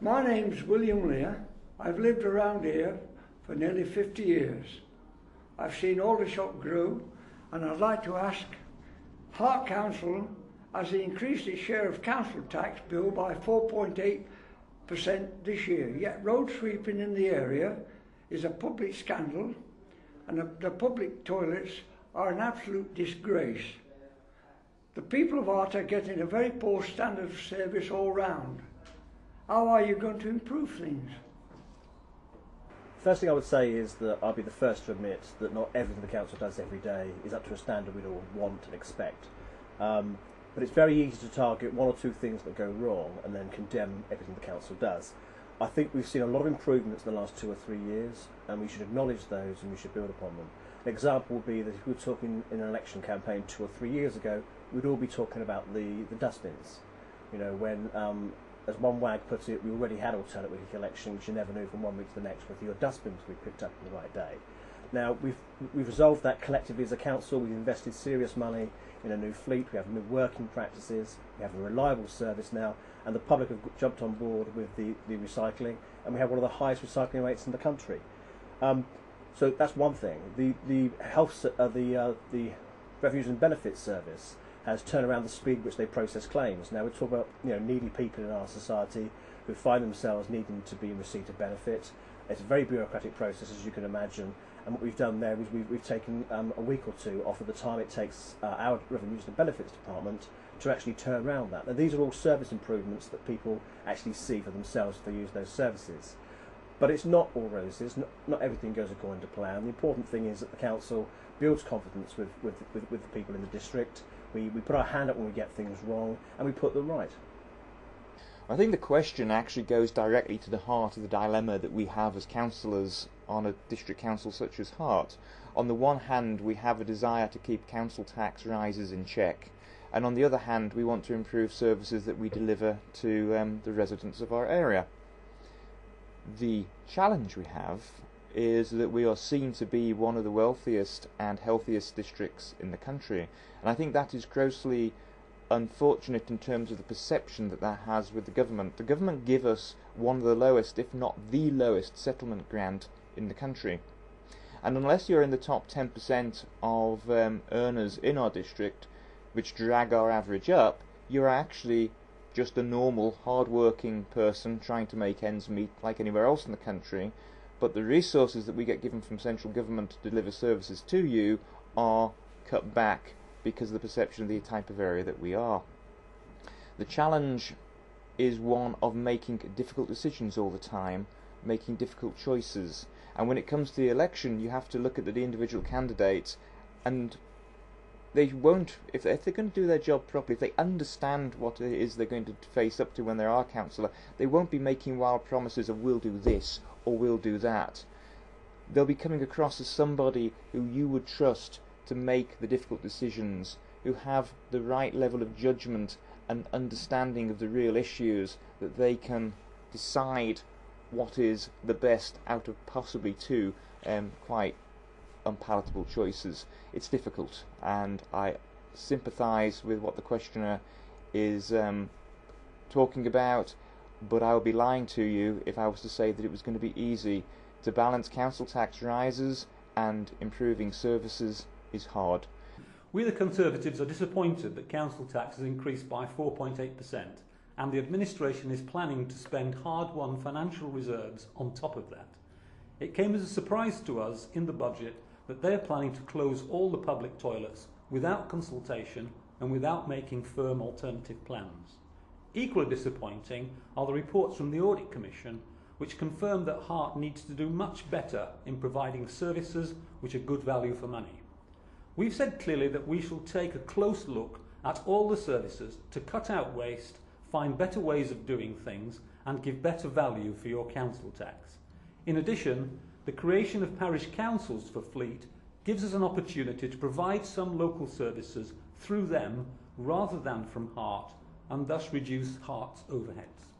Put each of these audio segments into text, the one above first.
My name's William Lear. I've lived around here for nearly 50 years. I've seen Aldershot grow, and I'd like to ask, Hart Council has increased its share of council tax bill by 4.8% this year, yet road sweeping in the area is a public scandal, and the public toilets are an absolute disgrace. The people of Hart are getting a very poor standard of service all round. How are you going to improve things? First thing I would say is that I'll be the first to admit that not everything the council does every day is up to a standard we'd all want and expect. But it's very easy to target one or two things that go wrong and then condemn everything the council does. I think we've seen a lot of improvements in the last 2 or 3 years, and we should acknowledge those and we should build upon them. An example would be that if we were talking in an election campaign 2 or 3 years ago, we'd all be talking about the dustbins. You know, when, as one wag put it, we already had alternate week elections. You never knew from one week to the next whether your dustbins would be picked up on the right day. Now, we've resolved that collectively as a council. We've invested serious money in a new fleet. We have new working practices. We have a reliable service now, and the public have jumped on board with the recycling, and we have one of the highest recycling rates in the country. So that's one thing. The Refuge and Benefits Service has turned around the speed at which they process claims. Now we're talking about needy people in our society who find themselves needing to be in receipt of benefit. It's a very bureaucratic process, as you can imagine. And what we've done there is we've taken a week or two off of the time it takes our Revenues and Benefits Department to actually turn around that. Now these are all service improvements that people actually see for themselves if they use those services. But it's not all roses. Not everything goes according to plan. The important thing is that the council builds confidence with the people in the district. We put our hand up when we get things wrong, and we put them right. I think the question actually goes directly to the heart of the dilemma that we have as councillors on a district council such as Hart. On the one hand, we have a desire to keep council tax rises in check, and on the other hand, we want to improve services that we deliver to the residents of our area. The challenge we have is that we are seen to be one of the wealthiest and healthiest districts in the country, and I think that is grossly unfortunate in terms of the perception that that has with the government. The government give us one of the lowest, if not the lowest, settlement grant in the country, and unless you're in the top 10% of earners in our district, which drag our average up, you're actually just a normal, hard-working person trying to make ends meet like anywhere else in the country, but the resources that we get given from central government to deliver services to you are cut back because of the perception of the type of area that we are. The challenge is one of making difficult decisions all the time, making difficult choices, and when it comes to the election you have to look at the individual candidates, and they won't, if they're going to do their job properly, if they understand what it is they're going to face up to when they are councillor, they won't be making wild promises of we'll do this or we'll do that. They'll be coming across as somebody who you would trust to make the difficult decisions, who have the right level of judgment and understanding of the real issues, that they can decide what is the best out of possibly two quite unpalatable choices. It's difficult, and I sympathise with what the questioner is talking about, but I would be lying to you if I was to say that it was going to be easy. To balance council tax rises and improving services is hard. We the Conservatives are disappointed that council tax has increased by 4.8%, and the administration is planning to spend hard-won financial reserves on top of that. It came as a surprise to us in the budget that they are planning to close all the public toilets without consultation and without making firm alternative plans. Equally disappointing are the reports from the Audit Commission, which confirm that Hart needs to do much better in providing services which are good value for money. We've said clearly that we shall take a close look at all the services to cut out waste, find better ways of doing things, and give better value for your council tax. In addition, the creation of parish councils for Fleet gives us an opportunity to provide some local services through them rather than from Hart, and thus reduce Hart's overheads.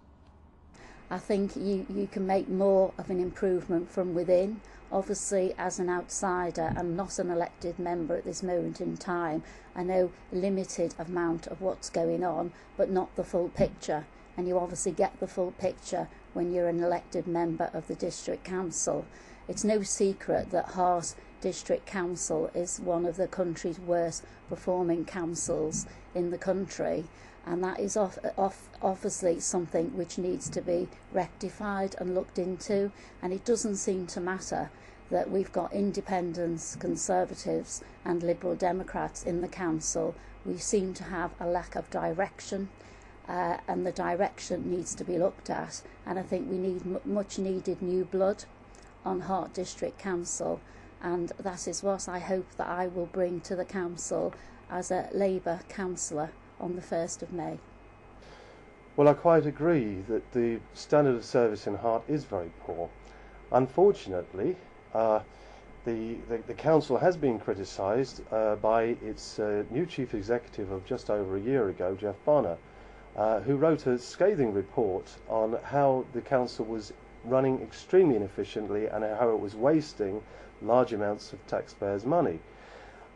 I think you can make more of an improvement from within. Obviously, as an outsider and not an elected member at this moment in time, I know a limited amount of what's going on, but not the full picture. And you obviously get the full picture when you're an elected member of the district council. It's no secret that Hart District Council is one of the country's worst performing councils in the country, and that is obviously something which needs to be rectified and looked into. And it doesn't seem to matter that we've got independents, Conservatives and Liberal Democrats in the council. We seem to have a lack of direction, and the direction needs to be looked at, and I think we need much needed new blood on Hart District Council, and that is what I hope that I will bring to the council as a Labour councillor on the 1st of May. Well, I quite agree that the standard of service in Hart is very poor. Unfortunately, the council has been criticised by its new chief executive of just over a year ago, Jeff Bonner, who wrote a scathing report on how the council was running extremely inefficiently and how it was wasting large amounts of taxpayers' money.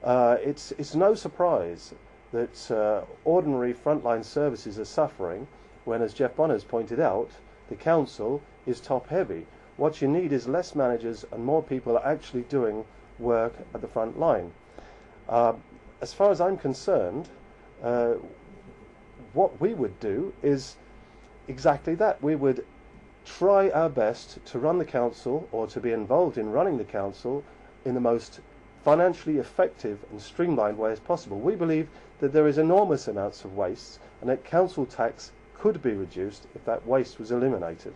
It's no surprise that ordinary frontline services are suffering when, as Jeff Bonner has pointed out, the council is top-heavy. What you need is less managers and more people actually doing work at the front line. As far as I'm concerned, what we would do is exactly that. We would try our best to run the council, or to be involved in running the council, in the most financially effective and streamlined way as possible. We believe that there is enormous amounts of waste, and that council tax could be reduced if that waste was eliminated.